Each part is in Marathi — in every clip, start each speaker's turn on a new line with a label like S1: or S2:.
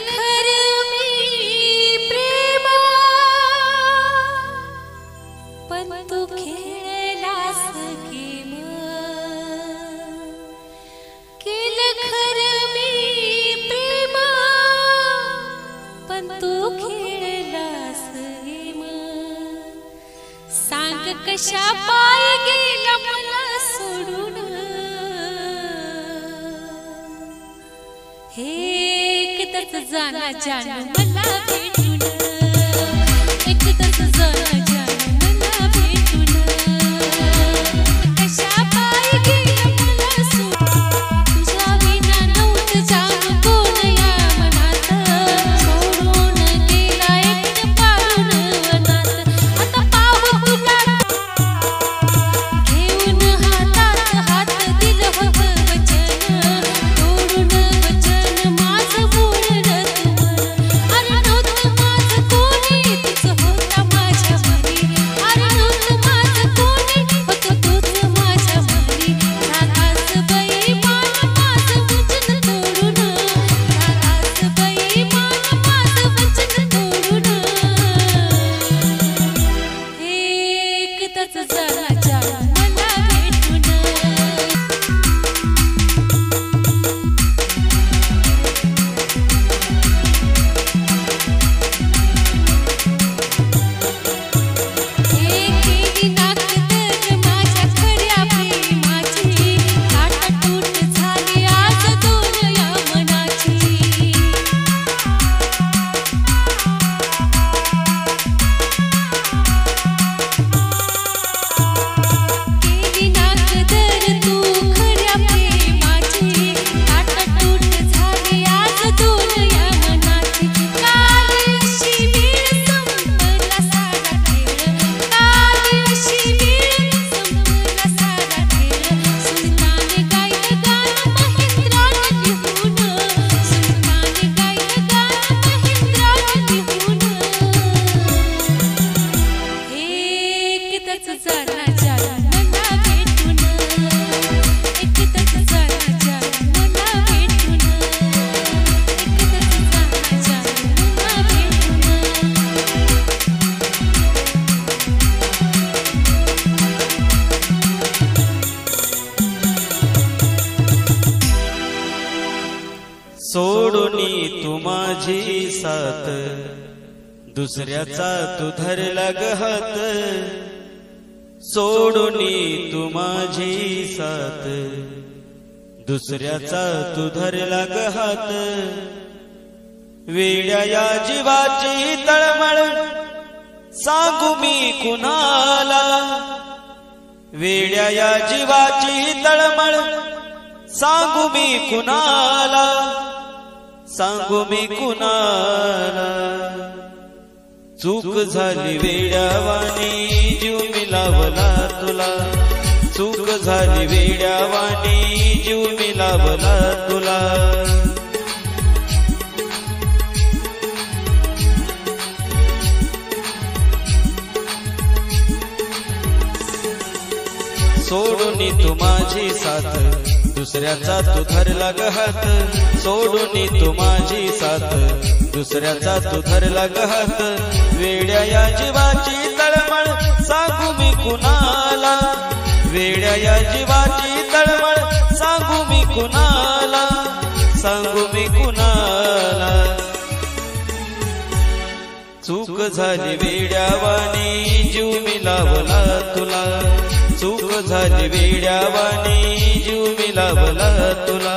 S1: खरं मी प्रेम पण तू खेळलास गेम केलं खरं मी प्रेम पण तू खेळलास गेम सांग कशा पाय गेला मला सोडून हे एकदाच जाना जाना मला भेटून एकदाच जाना जाना मला भेटून कशा पाय गेला मला सोडून तुझ्या विना नव्हतं जाणं कोण या मनात सोडून गेला एकटं पाडून वनात आता पाहू तुला घेऊन हातात हात दिलं होतं वचन तोडून वचन माझं बोलणं अरे नव्हतं माझं कोणी तूच होता माझ्या मनी अरे नव्हतं माझं कोणी होतं तूच माझ्या मनी झालास बेईमान माझं वचन तोडून झालास बेईमान माझं वचन तोडून एकदाच जाना जाना मला भेटून केली नाक तर माझ्या खऱ्या प्रेमाची ताटातूट झाली आज दोन या मनाची केली नाक तर तू खऱ्या प्रेमाची ताटातूट झाली आज दोन या मनाची काल अशी वेळ संपला सारा खेळ काल अशी वेळ संपला सारा खेळ सुलताने गायलं गाणं महेंद्राने लिहून सुलताने गायलं गाणं महेंद्राने लिहून एकदाच जाना जाना मला भेटून एकदाच जाना जाना मला भेटून एकदाच जाना जाना मला भेटून
S2: सोडूनी तू माझी साथ दुसऱ्याचा तू धरला ग हात सोडूनी तू माझी साथ दुसऱ्याचा तू धरला ग हात वेड्या या जीवाची तळमळ सांगू मी कुणाला वेड्या या जीवाची तळमळ सांगू मी कुणाला सांगू मी कुणाला चूक झाली वेड्यावानी जीव मिलावला तुला चूक झाली वेड्यावानी जीव मिलावला तुला सोडूनी तू माझी साथ दुसऱ्याचा तू धरला ग हात सोडूनी तू माझी साथ दुसऱ्याचा तू धरला ग हात वेड्या या जीवाची तळमळ सांगू मी कुणाला वेड्या या जीवाची तळमळ सांगू मी कुणाला सांगू मी कुणाला चूक झाली वेड्यावानी जीव मिलावला तुला चूक झाली वेड्यावानी जीव मिलावला तुला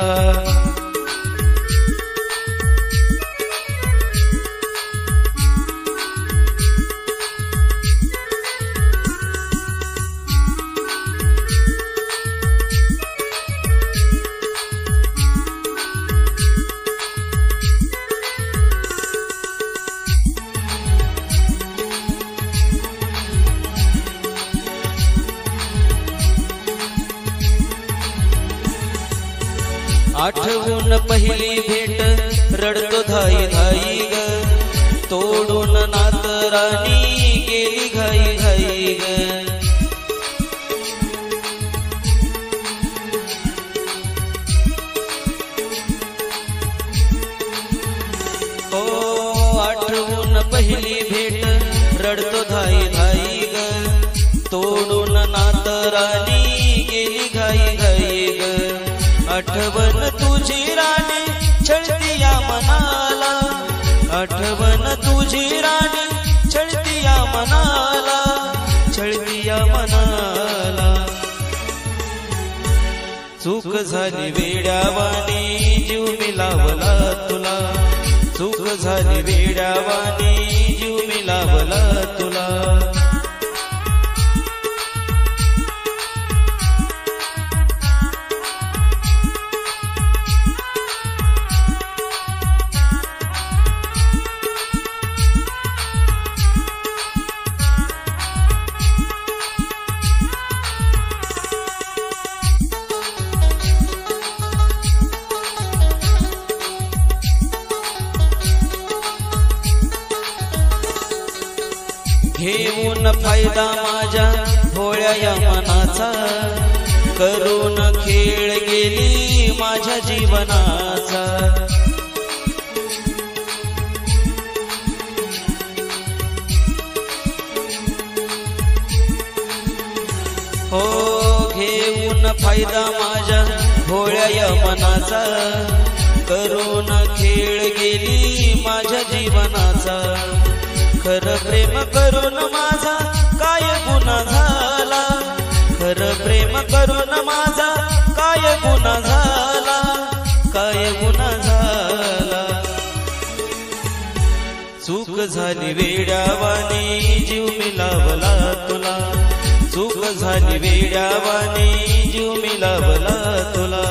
S2: आठवून पहिली भेट रडतो धाई धाई ग तोडून नात राणी गेली घाई घाई ग पहिली भेट रडतो धाई धाई ग, तोडून नात राणी गेली घाई घाई ग. आठवण तुझी राणी छळती या मनाला, आठवण तुझी राणी छळती या मनाला, छळती या मनाला. चूक झाली वेड्यावानी जीव मिलावला तुला, चूक झाली वेड्यावानी जीव मिलावला तुला. घेऊन फायदा माझ्या भोळ्या या मनाचा, करून खेळ गेली माझ्या जीवनाचा. हो घेऊन फायदा माझ्या भोळ्या या मनाचा, करून खेळ गेली माझ्या जीवनाचा. खरं प्रेम करून माझा काय गुन्हा झाला, खरं प्रेम करून माझा काय गुन्हा झाला, काय गुन्हा झाला. चूक झाली वेड्यावानी जीव मिलावला तुला, चूक झाली वेड्यावानी जीव मिलावला तुला.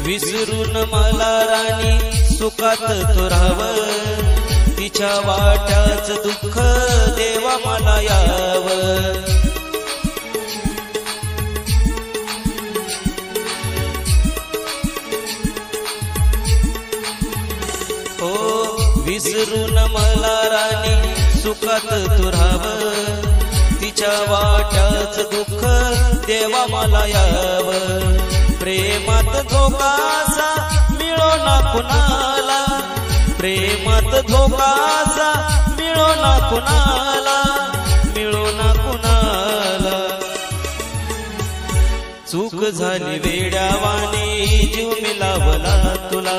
S2: विसरून मला राणी सुखात तो राहाव, तिच्या वाट्याच दुःख देवा मला याव. हो विसरून मला राणी सुखात तो राहाव, तिच्या वाट्याच दुःख देवा मला याव. प्रेमात धोकासा मिळो ना कुणाला, प्रेमात धोकासा मिळो ना कुणाला, मिळो ना कुणाला. चूक झाली वेड्यावानी जीव मिलावला तुला,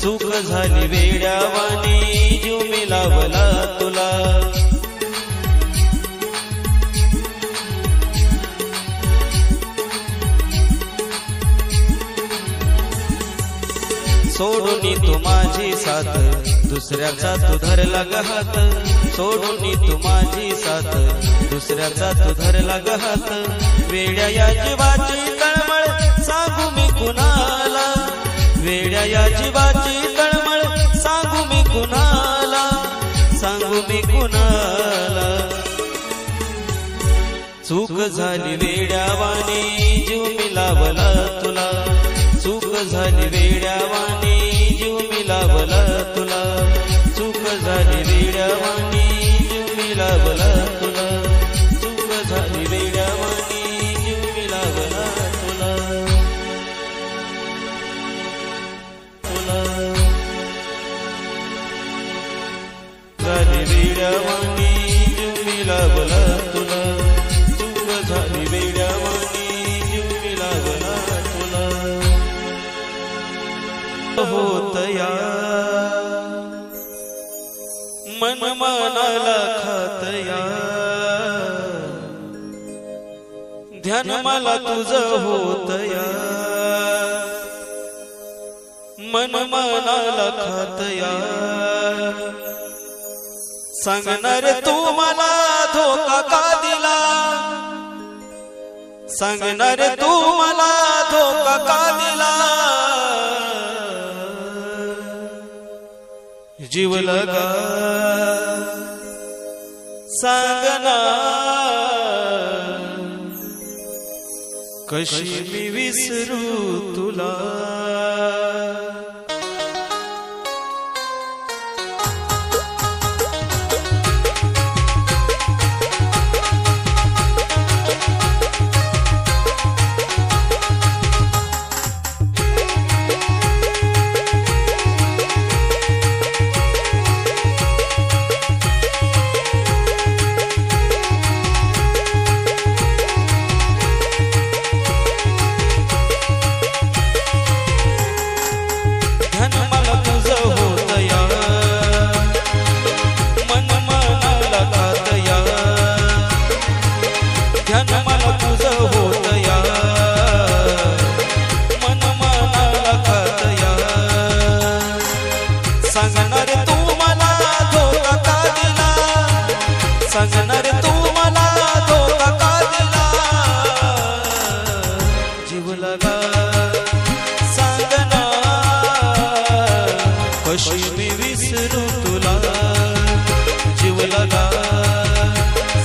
S2: चूक झाली वेड्यावानी जीव मिलावला तुला. सोडून तू माझी साथ दुसऱ्याचा तू धरला ग हात, सोडून तू माझी साथ दुसऱ्याचा तू धरला ग हात. वेड्या या जीवाची तळमळ सांगू मी कुणाला, वेड्या या जीवाची तळमळ सांगू मी कुणाला, सांगू मी कुणाला. चूक झाली वेड्यावानी जीव मिलावला तुला, चूक झाली वेड्यावानी जीव मिलावला तुला, चूक झाली वेड्यावानी जीव मिलावला तुला, चूक झाली वेड्यावानी जीव मिलावला तुला, तुला झाली वेड्यावानी जीव मिलावला तुला, चूक झाली वेड्यावानी जीव मिलावला तुला. होतया मन मनाला खातया, ध्यान मला तुझं होतया, मन मनाला खातया. सांगणार तू मला धोका का दिला, सांगणार तू मला धोका का दिला. जीव लगा सांगना कशी मी विसरू तुला. सांगणार तू मला धोका का दिला, सांगणार तू मला धोका का दिला, जीव लगा सांगना कशी मी विसरू तुला, जीव लगा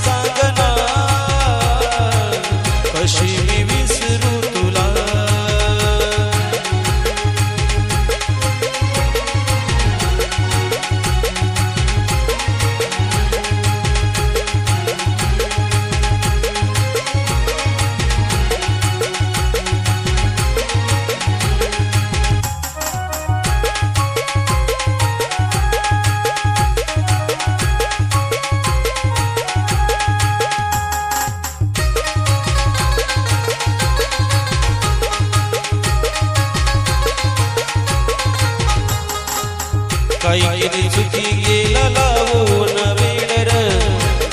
S2: सांगना कशी मी विसरू तुला. काही केली चुकी गेला लावून वेडर,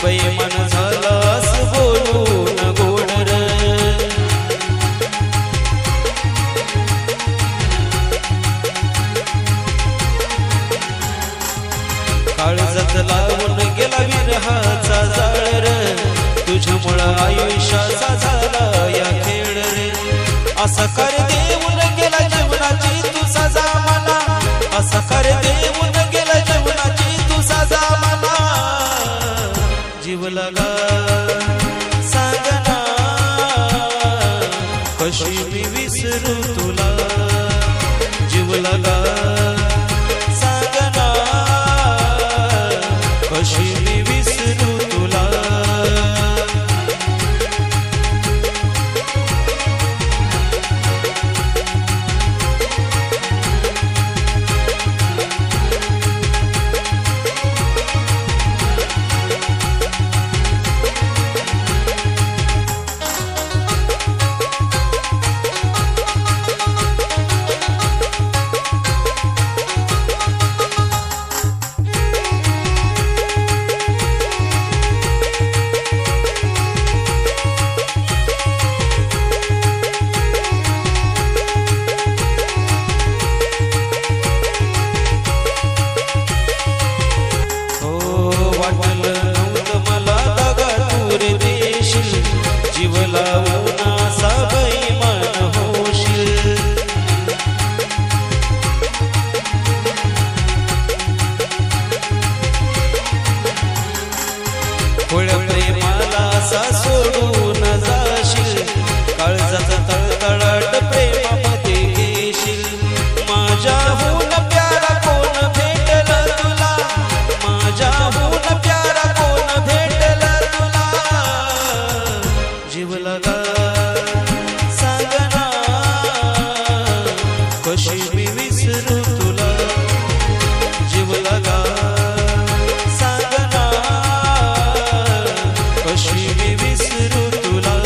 S2: बैमान झालास बोलून गोडर. काळजात लावून गेला विरहाचा जाळ, तुझ्यामुळं आयुष्याचा झाला या खेळ रे. असा कर देऊन गेला जीवनाची तू सजा मला, असा कर देऊन गेला जीवनाची तू सजा मला, जीव लगा सांगना कशी मी विसरू तुला, जीव लगा सांगना कशी मी विसरू तुला. जीव लावून असा बैमान होशील, खुळ्या प्रेमाला असा सोडून जाशील, काळजात तळतळाट प्रेमामध्ये घेशील. माझ्याहून प्यारा कोण भेटल तुला, माझ्याहून प्यारा कोण भेटल तुला, जीव लगा सांगना कशी मी विसरू तुला, जीव लगा सांगना कशी मी विसरू तुला.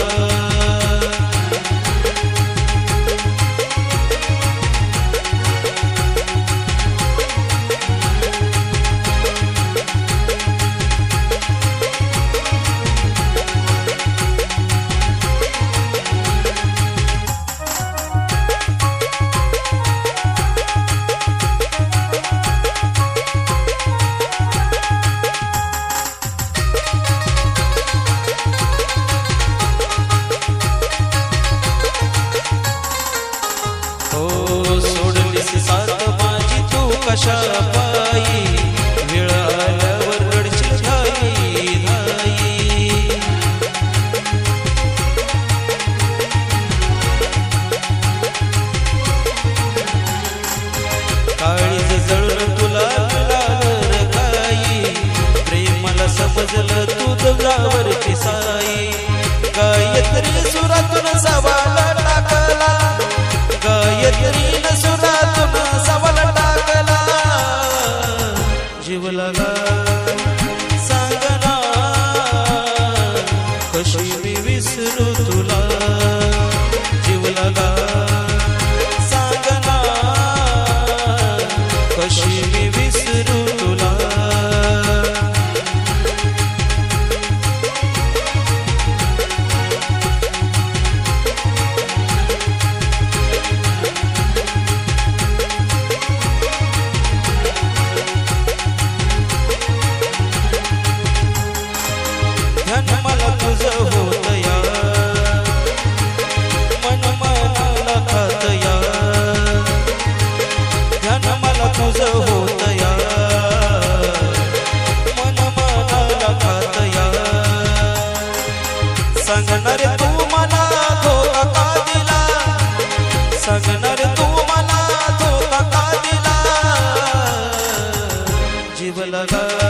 S2: दिल ग